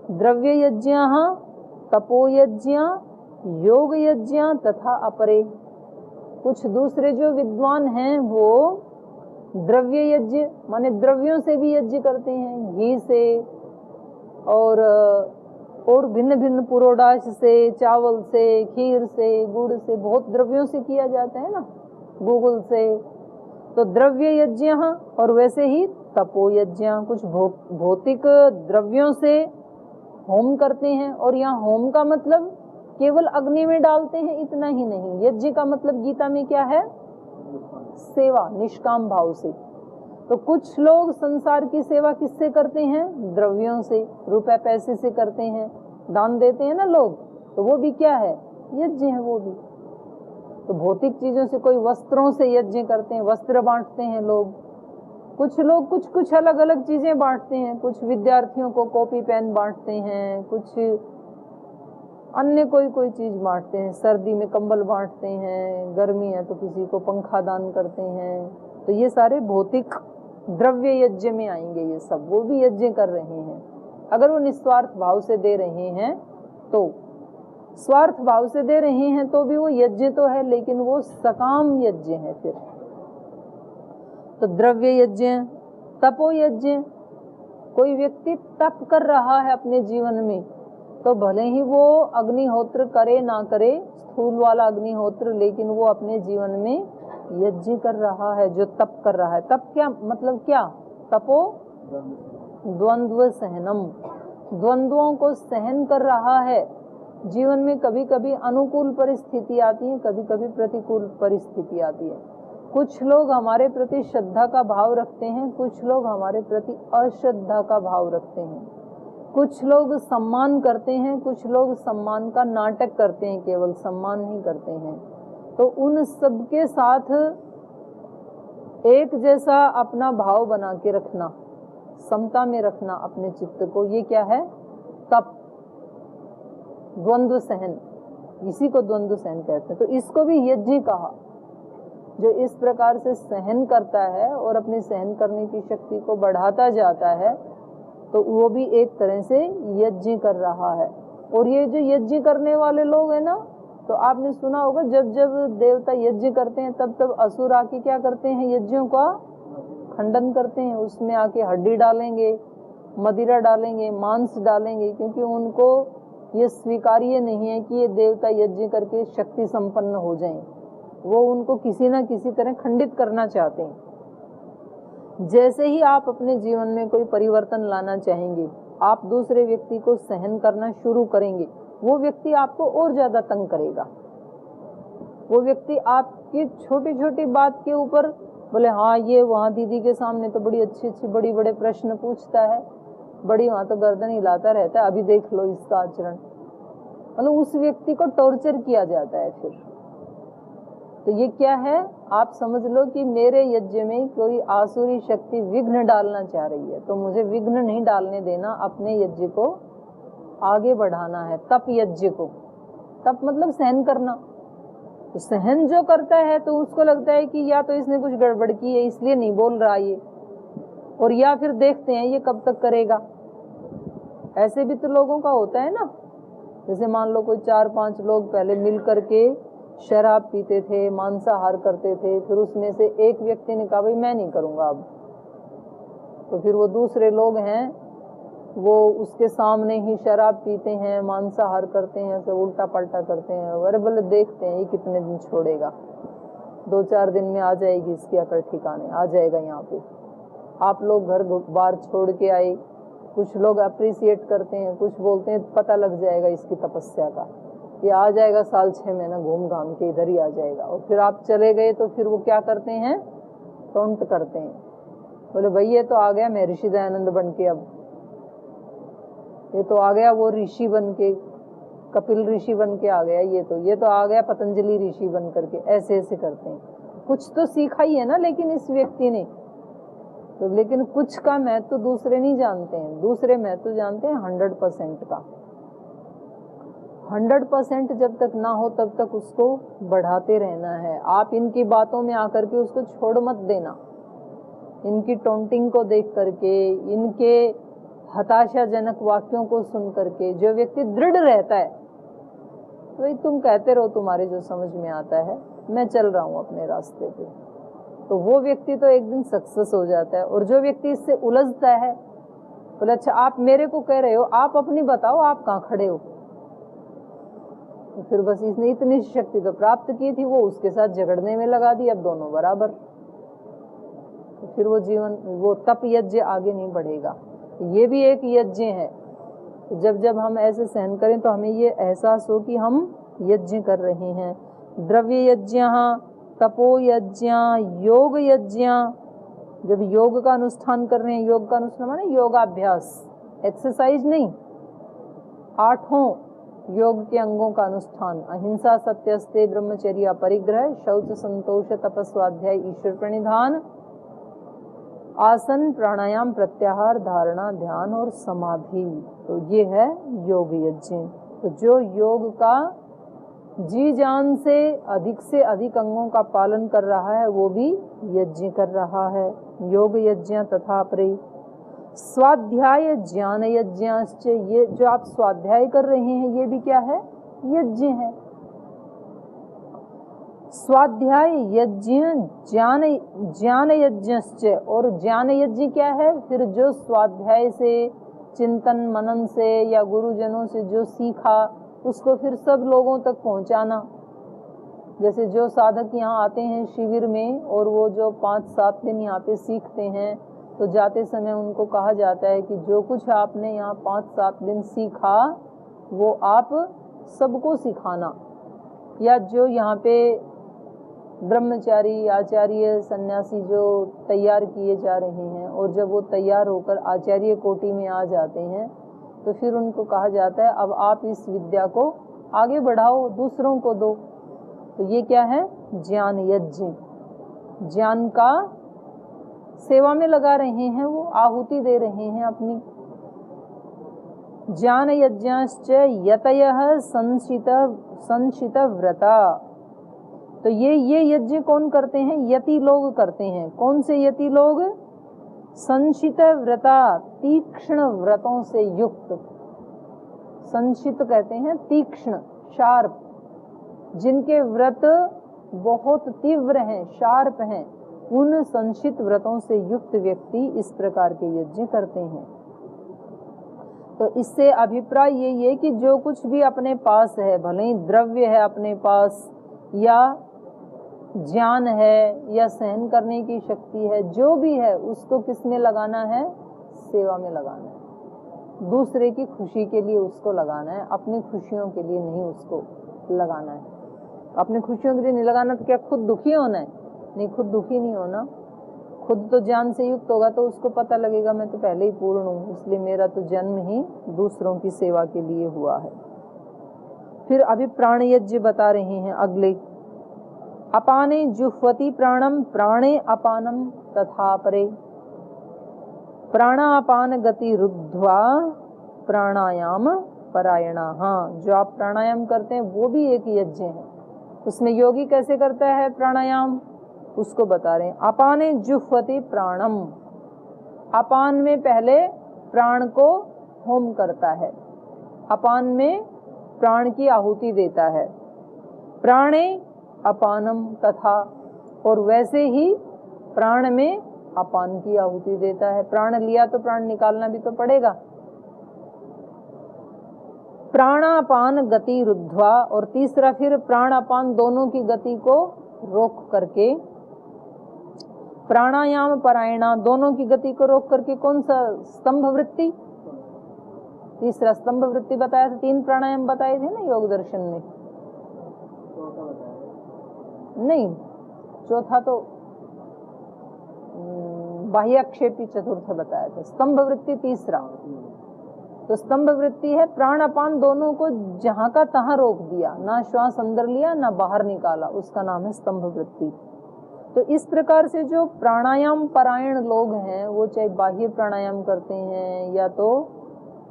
द्रव्य यज्ञाः तपोयज्ञ योग यज्ञ तथा अपरे। कुछ दूसरे जो विद्वान हैं वो द्रव्य यज्ञ माने द्रव्यों से भी यज्ञ करते हैं, घी से और भिन्न भिन्न पुरोडाश से, चावल से, खीर से, गुड़ से, बहुत द्रव्यों से किया जाता है ना, गूगल से। तो द्रव्य यज्ञ और वैसे ही तपो यज्ञ, कुछ भौतिक द्रव्यों से होम करते हैं। और यहाँ होम का मतलब केवल अग्नि में डालते हैं इतना ही नहीं, यज्ञ का मतलब गीता में क्या है? सेवा, निष्काम भाव से। तो कुछ लोग संसार की सेवा किससे करते हैं? द्रव्यों से, रुपए पैसे से करते हैं, दान देते हैं ना लोग, तो वो भी क्या है? यज्ञ है वो भी। तो भौतिक चीजों से, कोई वस्त्रों से यज्ञ करते हैं, वस्त्र बांटते हैं लोग। कुछ लोग कुछ अलग अलग चीजें बांटते हैं, कुछ विद्यार्थियों को कॉपी पेन बांटते हैं, कुछ अन्य कोई चीज बांटते हैं, सर्दी में कंबल बांटते हैं, गर्मी है तो किसी को पंखा दान करते हैं। तो ये सारे भौतिक द्रव्य यज्ञ में आएंगे ये सब, वो भी यज्ञ कर रहे हैं अगर वो निस्वार्थ भाव से दे रहे हैं तो। स्वार्थ भाव से दे रहे हैं तो भी वो यज्ञ तो है, लेकिन वो सकाम यज्ञ है फिर। तो द्रव्य यज्ञ, तपो यज्ञ, कोई व्यक्ति तप कर रहा है अपने जीवन में, तो भले ही वो अग्निहोत्र करे ना करे, स्थूल वाला अग्निहोत्र, लेकिन वो अपने जीवन में यज्ञ कर रहा है, जो तप कर रहा है। तप क्या मतलब? क्या तपो? द्वंद्व सहनम, द्वंद्वों को सहन कर रहा है। जीवन में कभी कभी अनुकूल परिस्थिति आती है, कभी कभी प्रतिकूल परिस्थिति आती है। कुछ लोग हमारे प्रति श्रद्धा का भाव रखते हैं, कुछ लोग हमारे प्रति अश्रद्धा का भाव रखते हैं। कुछ लोग सम्मान करते हैं, कुछ लोग सम्मान का नाटक करते हैं, केवल सम्मान नहीं करते हैं। तो उन सबके साथ एक जैसा अपना भाव बना के रखना, समता में रखना अपने चित्त को, ये क्या है? तप, द्वंद्व सहन, इसी को द्वंद्व सहन कहते हैं। तो इसको भी यज्ञ कहा। जो इस प्रकार से सहन करता है और अपनी सहन करने की शक्ति को बढ़ाता जाता है, तो वो भी एक तरह से यज्ञ कर रहा है। और ये जो यज्ञ करने वाले लोग हैं ना, तो आपने सुना होगा जब जब देवता यज्ञ करते हैं तब तब असुर आके क्या करते हैं? यज्ञों का खंडन करते हैं। उसमें आके हड्डी डालेंगे, मदिरा डालेंगे, मांस डालेंगे, क्योंकि उनको ये स्वीकार्य नहीं है कि ये देवता यज्ञ करके शक्ति संपन्न हो जाएं। वो उनको किसी ना किसी तरह खंडित करना चाहते हैं। जैसे ही आप अपने जीवन में कोई परिवर्तन लाना चाहेंगे, आप दूसरे व्यक्ति को सहन करना शुरू करेंगे, वो व्यक्ति आपको और ज्यादा तंग करेगा। वो व्यक्ति आपकी छोटी छोटी बात के ऊपर बोले, हाँ ये वहाँ दीदी के सामने तो बड़ी अच्छी अच्छी बड़ी बड़े प्रश्न पूछता है, बड़ी वहाँ तो गर्दन हिलाता रहता है, अभी देख लो इसका आचरण। मतलब उस व्यक्ति को टॉर्चर किया जाता है फिर। तो ये क्या है? आप समझ लो कि मेरे यज्ञ में कोई आसुरी शक्ति विघ्न डालना चाह रही है, तो मुझे विघ्न नहीं डालने देना, अपने यज्ञ को आगे बढ़ाना है। तप यज्ञ को, तप मतलब सहन करना। तो सहन जो करता है तो उसको लगता है कि या तो इसने कुछ गड़बड़ की है इसलिए नहीं बोल रहा ये, और या फिर देखते हैं ये कब तक करेगा। ऐसे भी तो लोगों का होता है ना। जैसे मान लो कोई 4-5 लोग पहले मिल करके शराब पीते थे, मांसाहार करते थे, फिर उसमें से एक व्यक्ति ने कहा भाई मैं नहीं करूंगा अब, तो फिर वो दूसरे लोग हैं वो उसके सामने ही शराब पीते हैं, मांसाहार करते हैं, सब उल्टा पलटा करते हैं। अरे बोले देखते हैं ये कितने दिन छोड़ेगा, 2-4 दिन में आ जाएगी इसकी अकड़ ठिकाने, आ जाएगा यहाँ पे। आप लोग घर बार छोड़ के आए, कुछ लोग अप्रिसिएट करते हैं, कुछ बोलते हैं पता लग जाएगा इसकी तपस्या का, ये आ जाएगा साल 6 महीना घूम घाम के इधर ही आ जाएगा। और फिर आप चले गए तो फिर वो क्या करते हैं? टोंट करते हैं, बोले भाई ये तो आ गया महर्षि दयानंद बन के, अब ये तो आ गया वो ऋषि बन के, कपिल ऋषि बन के आ गया, ये तो आ गया पतंजलि ऋषि बन करके। ऐसे ऐसे करते हैं। कुछ तो सीखा ही है ना लेकिन इस व्यक्ति ने तो, लेकिन कुछ का महत्व तो दूसरे नहीं जानते हैं। दूसरे महत्व जानते हैं 100% का। 100% जब तक ना हो तब तक उसको बढ़ाते रहना है। आप इनकी बातों में आकर के उसको छोड़ मत देना। इनकी टोंटिंग को देख करके, इनके हताशाजनक वाक्यों को सुन करके जो व्यक्ति दृढ़ रहता है, भाई तुम कहते रहो, तुम्हारे जो समझ में आता है, मैं चल रहा हूं अपने रास्ते पे, तो वो व्यक्ति तो एक दिन सक्सेस हो जाता है। और जो व्यक्ति इससे उलझता है, बोले अच्छा आप मेरे को कह रहे हो, आप अपनी बताओ आप कहाँ खड़े हो, तो फिर बस इसने इतनी शक्ति तो प्राप्त की थी, वो उसके साथ झगड़ने में लगा दी, अब दोनों बराबर, तो फिर वो जीवन, वो तप यज्ञ आगे नहीं बढ़ेगा। ये भी एक यज्ञ है। तो जब जब हम ऐसे सहन करें तो हमें ये एहसास हो कि हम यज्ञ कर रहे हैं। द्रव्य यज्ञ, तपो यज्ञ, योग यज्ञ, जब योग का अनुष्ठान कर रहे हैं, योग का अनुष्ठान माने योगाभ्यास, एक्सरसाइज नहीं, 8 योग के अंगों का अनुष्ठान, अहिंसा, सत्यस्ते, ब्रह्मचर्य, परिग्रह, शौच, संतोष, तपस्वाध्याय, ईश्वर प्रणिधान, आसन, प्राणायाम, प्रत्याहार, धारणा, ध्यान और समाधि, तो ये है योग यज्ञ। तो जो योग का जी जान से अधिक अंगों का पालन कर रहा है, वो भी यज्ञ कर रहा है। योग यज्ञ तथा परे स्वाध्याय ज्ञान यज्ञाश्च, ये जो आप स्वाध्याय कर रहे हैं ये भी क्या है, यज्ञ है। स्वाध्याय यज्ञ ज्ञान यज्ञश्च, और ज्ञान यज्ञ क्या है, फिर जो स्वाध्याय से, चिंतन मनन से या गुरुजनों से जो सीखा उसको फिर सब लोगों तक पहुंचाना। जैसे जो साधक यहाँ आते हैं शिविर में और वो जो 5-7 दिन यहाँ पे सीखते हैं, तो जाते समय उनको कहा जाता है कि जो कुछ आपने यहाँ 5-7 दिन सीखा वो आप सबको सिखाना। या जो यहाँ पे ब्रह्मचारी, आचार्य, सन्यासी जो तैयार किए जा रहे हैं, और जब वो तैयार होकर आचार्य कोटि में आ जाते हैं, तो फिर उनको कहा जाता है अब आप इस विद्या को आगे बढ़ाओ, दूसरों को दो। तो ये क्या है, ज्ञान यज्ञ, ज्ञान का सेवा में लगा रहे हैं, वो आहुति दे रहे हैं अपनी। ज्ञान यज्ञाश्च यतयः संशित व्रता, तो ये यज्ञ कौन करते हैं, यति लोग करते हैं। कौन से यति लोग, संशित व्रता, तीक्ष्ण व्रतों से युक्त। संशित कहते हैं तीक्ष्ण, शार्प, जिनके व्रत बहुत तीव्र हैं, शार्प हैं, उन संशित व्रतों से युक्त व्यक्ति इस प्रकार के यज्ञ करते हैं। तो इससे अभिप्राय यही है कि जो कुछ भी अपने पास है, भले ही द्रव्य है अपने पास, या ज्ञान है, या सहन करने की शक्ति है, जो भी है उसको किस में लगाना है, सेवा में लगाना है। दूसरे की खुशी के लिए उसको लगाना है, अपनी खुशियों के लिए नहीं उसको लगाना है। अपनी खुशियों के लिए नहीं लगाना तो क्या खुद दुखी होना है, नहीं, खुद दुखी नहीं होना। खुद तो ज्ञान से युक्त होगा तो उसको पता लगेगा मैं तो पहले ही पूर्ण हूँ, इसलिए मेरा तो जन्म ही दूसरों की सेवा के लिए हुआ है। फिर अभी प्राण यज्ञ बता रहे हैं अगले, अपाने जुह्वति प्राणम प्राणे अपानम तथा परे, प्राणापान गति रुद्ध्वा प्राणायाम परायणा। हाँ, जो आप प्राणायाम करते हैं वो भी एक यज्ञ है। उसमें योगी कैसे करता है प्राणायाम, उसको बता रहे हैं। अपाने जुह्वति प्राणम, अपान में पहले प्राण को होम करता है, अपान में प्राण की आहुति देता है। प्राणे अपानम तथा, और वैसे ही प्राण में अपान की आहुति देता है। प्राण लिया तो प्राण निकालना भी तो पड़ेगा। प्राणापान गति रुद्ध्वा, और तीसरा फिर प्राण अपान दोनों की गति को रोक करके, प्राणायाम परायणा, दोनों की गति को रोक करके, कौन सा, स्तंभ वृत्ति, तीसरा स्तंभ वृत्ति बताया था। 3 प्राणायाम बताए थे ना योग दर्शन में, नहीं चौथा तो बाह्यक्षेपी चतुर्थ बताया था, स्तंभ वृत्ति तीसरा। तो स्तंभ वृत्ति है प्राण अपान दोनों को जहां का तहां रोक दिया, ना श्वास अंदर लिया ना बाहर निकाला, उसका नाम है स्तंभ वृत्ति। तो इस प्रकार से जो प्राणायाम परायण लोग हैं, वो चाहे बाह्य प्राणायाम करते हैं, या तो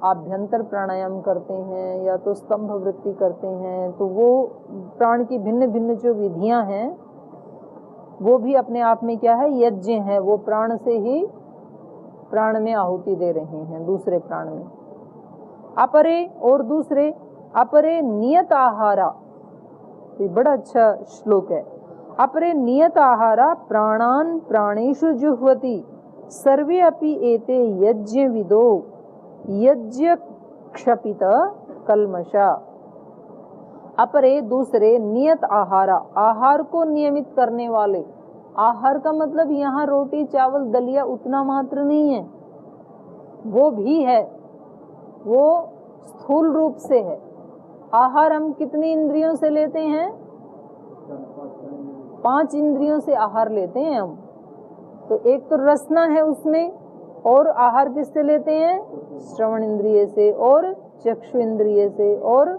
आभ्यंतर प्राणायाम करते हैं, या तो स्तंभ वृत्ति करते हैं, तो वो प्राण की भिन्न भिन्न जो विधियां हैं वो भी अपने आप में क्या है, यज्ञ है। वो प्राण से ही प्राण में आहुति दे रहे हैं, दूसरे प्राण में। अपरे और दूसरे, अपरे नियत आहारा, ये बड़ा अच्छा श्लोक है। अपरे नियत आहारा प्राणान प्राणेषु जुह्वति सर्वे अपि एते यज्ञ विदो यज्ञ क्षपित कल्मषा। अपरे दूसरे नियत आहारा, आहार को नियमित करने वाले। आहार का मतलब यहाँ रोटी चावल दलिया उतना मात्र नहीं है, वो भी है, वो स्थूल रूप से है। आहार हम कितनी इंद्रियों से लेते हैं? 5 इंद्रियों से आहार लेते हैं हम। तो एक तो रसना है उसमें, और आहार किससे लेते हैं? श्रवण इंद्रिय से, और चक्षु इंद्रिय से, और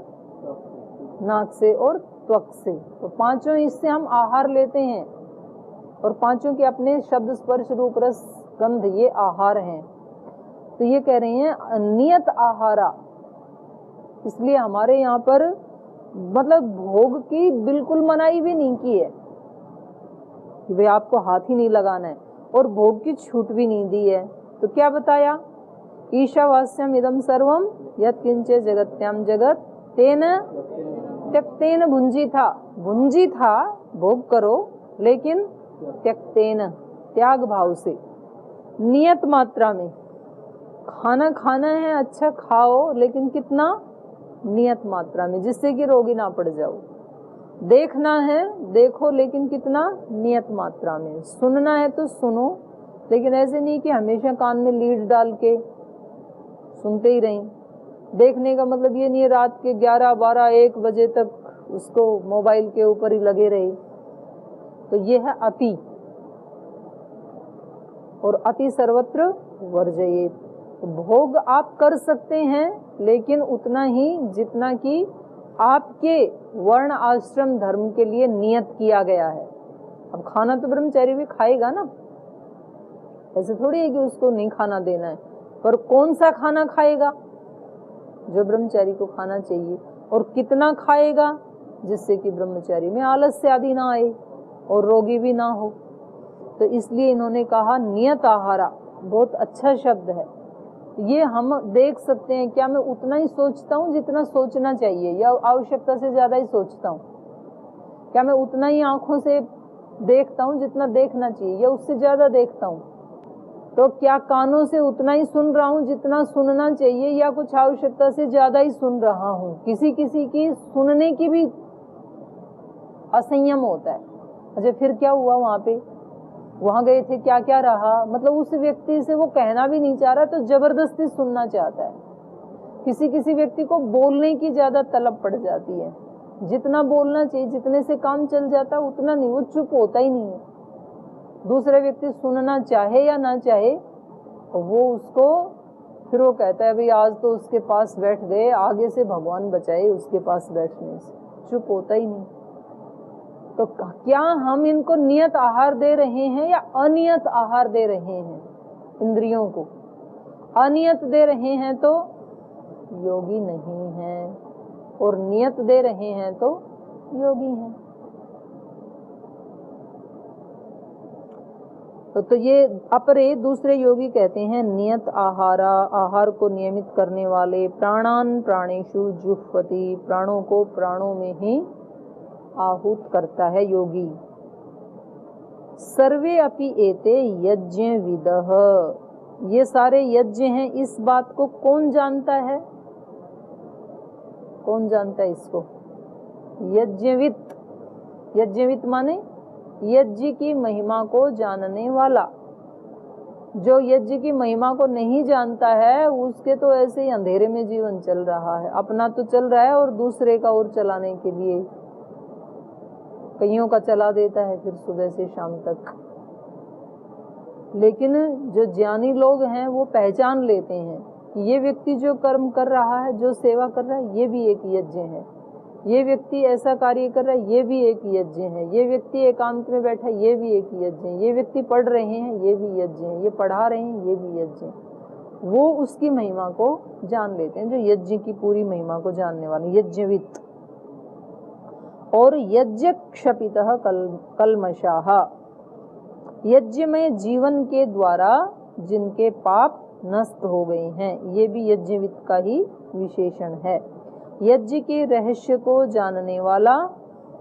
नाक से, और त्वक से। तो 5 इससे हम आहार लेते हैं, और 5 के अपने शब्द स्पर्श रूप रस गंध ये आहार हैं। तो ये कह रहे हैं नियत आहारा। इसलिए हमारे यहाँ पर मतलब भोग की बिल्कुल मनाही भी नहीं की है कि भाई आपको हाथ ही नहीं लगाना है, और भोग की छूट भी नहीं दी है। तो क्या बताया? ईशावास्यम इदम सर्वम यत्किंचे जगत्याम जगत तेन त्यक्तेन भुंजी था। भुंजी था, भोग करो, लेकिन त्यक्तेन, त्याग भाव से, नियत मात्रा में। खाना खाना है, अच्छा खाओ, लेकिन कितना? नियत मात्रा में, जिससे कि रोगी ना पड़ जाओ। देखना है, देखो, लेकिन कितना? नियत मात्रा में। सुनना है तो सुनो, लेकिन ऐसे नहीं कि हमेशा कान में लीड डाल के सुनते ही रहें। देखने का मतलब ये नहीं है रात के 11, 12, 1 बजे तक उसको मोबाइल के ऊपर ही लगे रहे। तो ये है अति, और अति सर्वत्र वर्जयेत। भोग आप कर सकते हैं, लेकिन उतना ही जितना कि आपके वर्ण आश्रम धर्म के लिए नियत किया गया है। अब खाना तो ब्रह्मचारी भी खाएगा ना, ऐसे थोड़ी है कि उसको नहीं खाना देना है, पर कौन सा खाना खाएगा? जो ब्रह्मचारी को खाना चाहिए। और कितना खाएगा? जिससे कि ब्रह्मचारी में आलस्य आदि ना आए और रोगी भी ना हो। तो इसलिए इन्होंने कहा नियत आहारा। बहुत अच्छा शब्द है ये। हम देख सकते हैं, क्या मैं उतना ही सोचता हूँ जितना सोचना चाहिए, या आवश्यकता से ज्यादा ही सोचता हूँ? क्या मैं उतना ही आंखों से देखता हूँ जितना देखना चाहिए, या उससे ज्यादा देखता हूँ? तो क्या कानों से उतना ही सुन रहा हूँ जितना सुनना चाहिए, या कुछ आवश्यकता से ज्यादा ही सुन रहा हूँ? किसी किसी की सुनने की भी असंयम होता है। अच्छा, फिर क्या हुआ? वहां गए थे, क्या क्या रहा? मतलब उस व्यक्ति से वो कहना भी नहीं चाह रहा, तो जबरदस्ती सुनना चाहता है। किसी किसी व्यक्ति को बोलने की ज्यादा तलब पड़ जाती है, जितना बोलना चाहिए, जितने से काम चल जाता है उतना नहीं, वो चुप होता ही नहीं है। दूसरा व्यक्ति सुनना चाहे या ना चाहे, वो उसको फिर वो कहता है भाई आज तो उसके पास बैठ गए, आगे से भगवान बचाए उसके पास बैठने से। चुप होता ही नहीं। तो क्या हम इनको नियत आहार दे रहे हैं या अनियत आहार दे रहे हैं? इंद्रियों को अनियत दे रहे हैं तो योगी नहीं है, और नियत दे रहे हैं तो योगी हैं। तो ये अपरे दूसरे योगी कहते हैं नियत आहारा, आहार को नियमित करने वाले। प्राणान प्राणेषु जुह्वति, प्राणों को प्राणों में ही आहूत करता है योगी। सर्वे अपि एते यज्ञ विदः, ये सारे यज्ञ हैं। इस बात को कौन जानता है? कौन जानता है इसको? यज्ञवित। यज्ञवित माने यज्ञ की महिमा को जानने वाला। जो यज्ञ की महिमा को नहीं जानता है, उसके तो ऐसे ही अंधेरे में जीवन चल रहा है। अपना तो चल रहा है और दूसरे का और चलाने के लिए कईयों का चला देता है, फिर सुबह से शाम तक। लेकिन जो ज्ञानी लोग हैं वो पहचान लेते हैं कि ये व्यक्ति जो कर्म कर रहा है, जो सेवा कर रहा है, ये भी एक यज्ञ है। ये व्यक्ति ऐसा कार्य कर रहा है, ये भी एक यज्ञ है। ये व्यक्ति एकांत में बैठा है, ये भी एक यज्ञ है। ये व्यक्ति पढ़ रहे हैं, ये भी यज्ञ है। ये पढ़ा रहे हैं, ये भी यज्ञ है। वो उसकी महिमा को जान लेते हैं, जो यज्ञ की पूरी महिमा को जानने वाले, यज्ञवित। और यज्ञ क्षपितः कल्मषाः, यज्ञ में जीवन के द्वारा जिनके पाप नष्ट हो गए हैं। ये भी यज्ञविद का ही विशेषण है। यज्ञ के रहस्य को जानने वाला,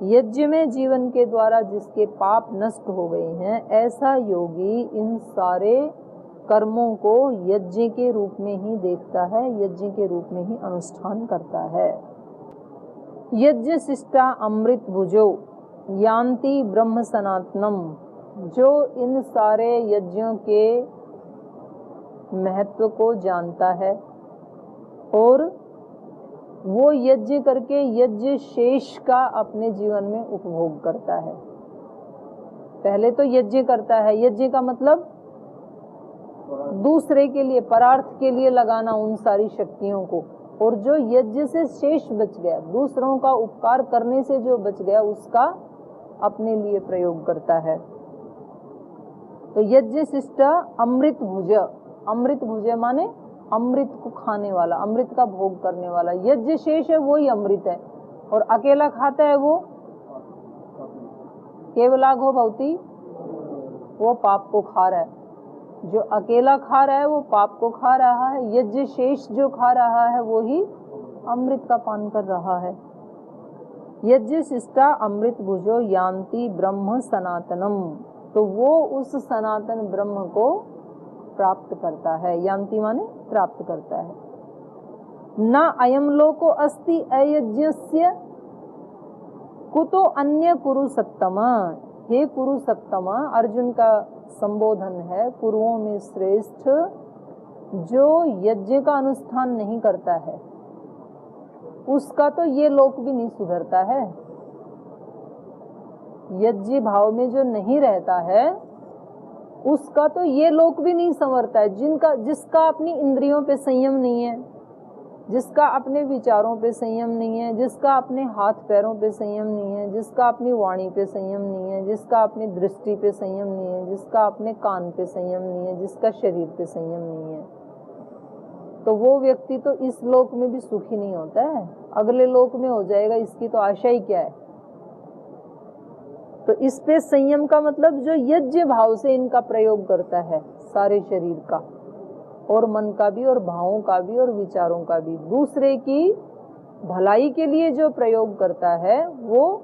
यज्ञ में जीवन के द्वारा जिसके पाप नष्ट हो गए हैं, ऐसा योगी इन सारे कर्मों को यज्ञ के रूप में ही देखता है, यज्ञ के रूप में ही अनुष्ठान करता है। यज्ञ शिष्टा अमृत भुजो यान्ति ब्रह्म सनातनम, जो इन सारे यज्ञों के महत्व को जानता है और वो यज्ञ करके यज्ञ शेष का अपने जीवन में उपभोग करता है। पहले तो यज्ञ करता है, यज्ञ का मतलब दूसरे के लिए, परार्थ के लिए लगाना उन सारी शक्तियों को, और जो यज्ञ से शेष बच गया, दूसरों का उपकार करने से जो बच गया, उसका अपने लिए प्रयोग करता है। तो यज्ञ शिष्ट अमृत भुज, अमृत भुज माने अमृत को खाने वाला, अमृत का भोग करने वाला। यज्ञ शेष है वही अमृत है, और अकेला खाता है वो केवलाघो भवती, वो पाप को खा रहा है। जो अकेला खा रहा है वो पाप को खा रहा है, यज्ञ शेष जो खा रहा है वो ही अमृत का पान कर रहा है। यज्ञ शिष्टा अमृत भुजो यान्ति ब्रह्म सनातनम, तो वो उस सनातन ब्रह्म को प्राप्त करता है। यान्ति माने प्राप्त करता है। न अयम लोको अस्ति अयज्ञस्य कुतो अन्य कुरु सत्तम, हे कुरु सत्तम, अर्जुन का संबोधन है कुरुओं में श्रेष्ठ, जो यज्ञ का अनुष्ठान नहीं करता है उसका तो ये लोक भी नहीं सुधरता है। यज्ञ भाव में जो नहीं रहता है उसका तो ये लोक भी नहीं संवरता है। जिसका अपनी इंद्रियों पे संयम नहीं है, जिसका अपने विचारों पे संयम नहीं है, जिसका अपने हाथ पैरों पे संयम नहीं है, जिसका अपनी वाणी पे संयम नहीं है, जिसका अपनी दृष्टि पे संयम नहीं है, जिसका अपने कान पे संयम नहीं है, जिसका शरीर पे संयम नहीं है, तो वो व्यक्ति तो इस लोक में भी सुखी नहीं होता है, अगले लोक में हो जाएगा, इसकी तो आशा ही क्या है। तो इस पे संयम का मतलब जो यज्ञ भाव से इनका प्रयोग करता है, सारे शरीर का और मन का भी और भावों का भी और विचारों का भी, दूसरे की भलाई के लिए जो प्रयोग करता है, वो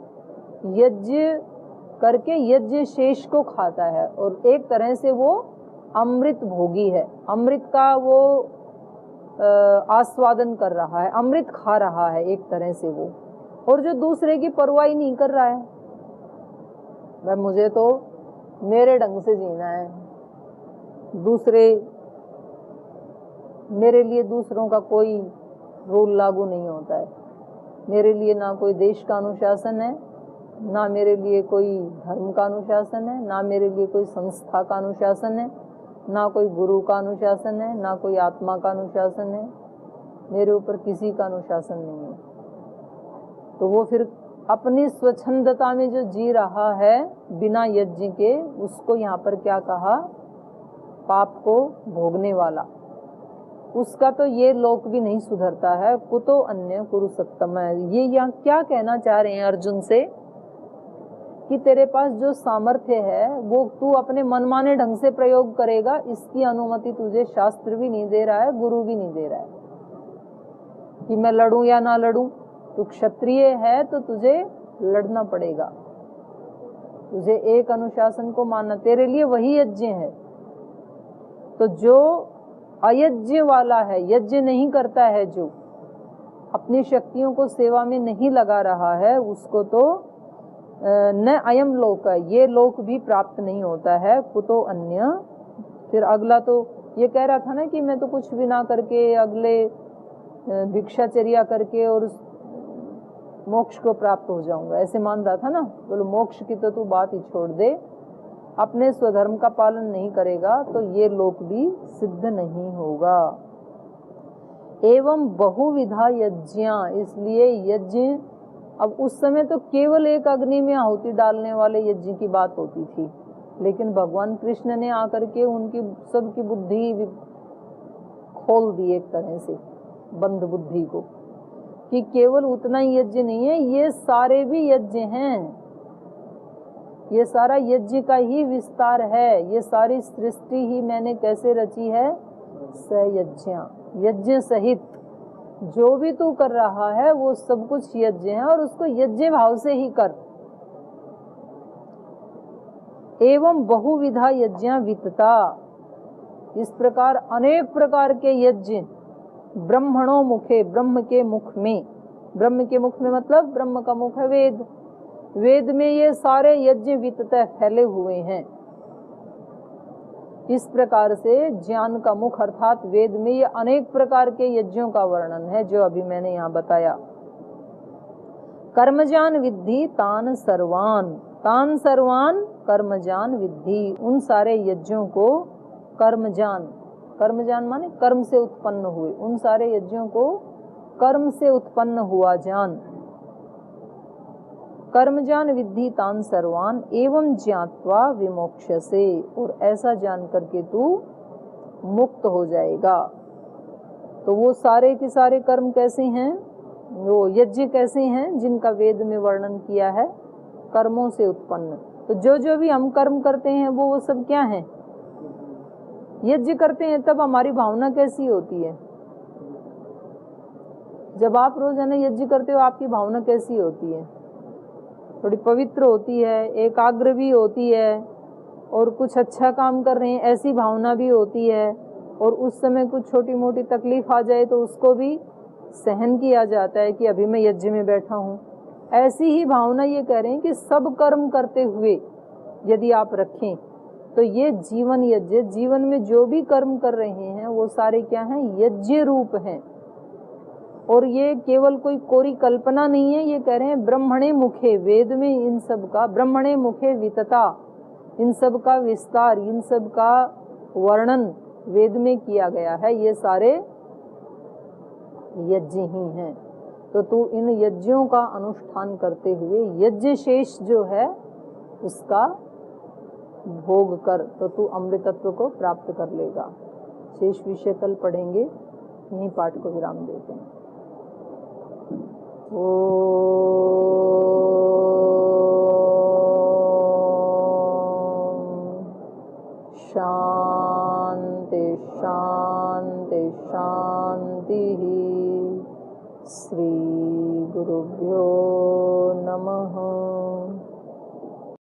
यज्ञ करके यज्ञ शेष को खाता है और एक तरह से वो अमृत भोगी है, अमृत का वो आस्वादन कर रहा है, अमृत खा रहा है एक तरह से वो। और जो दूसरे की परवाह नहीं कर रहा है, भाई मुझे तो मेरे ढंग से जीना है, दूसरे मेरे लिए दूसरों का कोई रूल लागू नहीं होता है, मेरे लिए ना कोई देश का अनुशासन है, ना मेरे लिए कोई धर्म का अनुशासन है, ना मेरे लिए कोई संस्था का अनुशासन है, ना कोई गुरु का अनुशासन है, ना कोई आत्मा का अनुशासन है, मेरे ऊपर किसी का अनुशासन नहीं है। तो वो फिर अपनी स्वच्छंदता में जो जी रहा है बिना यज्ञ के, उसको यहाँ पर क्या कहा, पाप को भोगने वाला, उसका तो ये लोक भी नहीं सुधरता है। कुतो अन्य कुरु सत्तम, ये यहाँ क्या कहना चाह रहे हैं अर्जुन से कि तेरे पास जो सामर्थ्य है वो तू अपने मनमाने ढंग से प्रयोग करेगा, इसकी अनुमति तुझे शास्त्र भी नहीं दे रहा है, गुरु भी नहीं दे रहा है कि मैं लड़ूं या ना लड़ूं। तू क्षत्रिय है तो तुझे लड़ना पड़ेगा, तुझे एक अनुशासन को मानना, तेरे लिए वही यज्ञ है। तो जो अयज्ञ वाला है, यज्ञ नहीं करता है, जो अपनी शक्तियों को सेवा में नहीं लगा रहा है, उसको तो न अयम लोक, ये लोक भी प्राप्त नहीं होता है। कुतो अन्य, फिर अगला तो ये कह रहा था ना कि मैं तो कुछ भी ना करके अगले भिक्षाचर्या करके और मोक्ष को प्राप्त हो जाऊंगा, ऐसे मान रहा था ना। बोलो मोक्ष की तो तू बात ही छोड़ दे, अपने स्वधर्म का पालन नहीं करेगा तो ये लोक भी सिद्ध नहीं होगा। एवं बहुविधा यज्ञा, इसलिए यज्ञ, अब उस समय तो केवल एक अग्नि में आहुति डालने वाले यज्ञ की बात होती थी, लेकिन भगवान कृष्ण ने आकर के उनकी सबकी बुद्धि खोल दी, एक तरह से बंद बुद्धि को, कि केवल उतना ही यज्ञ नहीं है, ये सारे भी यज्ञ हैं। ये सारा यज्ञ का ही विस्तार है। ये सारी सृष्टि ही मैंने कैसे रची है? सयज्ञा, यज्ञ सहित जो भी तू कर रहा है वो सब कुछ यज्ञ है, और उसको यज्ञ भाव से ही कर। एवं बहुविधा यज्ञ वित्तता, इस प्रकार अनेक प्रकार के यज्ञ ब्रह्मणों मुखे, ब्रह्म के मुख में, ब्रह्म के मुख में मतलब ब्रह्म का मुख है वेद, वेद में ये सारे यज्ञ वित्तता फैले हुए हैं। इस प्रकार से ज्ञान का मुख अर्थात वेद में ये अनेक प्रकार के यज्ञों का वर्णन है जो अभी मैंने यहाँ बताया। कर्मजान विद्धि तान सर्वान, तान सर्वान कर्मजान विद्धि, उन सारे यज्ञों को कर्मजान, कर्मजान माने कर्म से उत्पन्न हुए, उन सारे यज्ञों को कर्म से उत्पन्न हुआ जान। कर्मजान विद्धि तान सर्वान एवं ज्ञात्वा विमोक्ष्यसे, और ऐसा जान करके तू मुक्त हो जाएगा। तो वो सारे के सारे कर्म कैसे हैं, वो यज्ञ कैसे हैं जिनका वेद में वर्णन किया है, कर्मों से उत्पन्न। तो जो जो भी हम कर्म करते हैं वो सब क्या है? यज्ञ करते हैं। तब हमारी भावना कैसी होती है? जब आप रोजाना यज्ञ करते हो आपकी भावना कैसी होती है? थोड़ी पवित्र होती है, एकाग्र भी होती है, और कुछ अच्छा काम कर रहे हैं ऐसी भावना भी होती है, और उस समय कुछ छोटी मोटी तकलीफ आ जाए तो उसको भी सहन किया जाता है कि अभी मैं यज्ञ में बैठा हूँ। ऐसी ही भावना ये कह रहे हैं कि सब कर्म करते हुए यदि आप रखें तो ये जीवन यज्ञ, जीवन में जो भी कर्म कर रहे हैं वो सारे क्या हैं? यज्ञ रूप हैं। और ये केवल कोई कोरी कल्पना नहीं है, ये कह रहे हैं ब्रह्मणे मुखे, वेद में इन सब का, ब्रह्मणे मुखे वितता, इन सब का विस्तार, इन सब का वर्णन वेद में किया गया है। ये सारे यज्ञ ही हैं। तो तू इन यज्ञों का अनुष्ठान करते हुए यज्ञ शेष जो है उसका भोग कर, तो तू अमृतत्व को प्राप्त कर लेगा। शेष विषय कल पढ़ेंगे, यहीं पाठ को विराम देते हैं। शांति शांति शांति। श्री गुरुभ्यो नमः।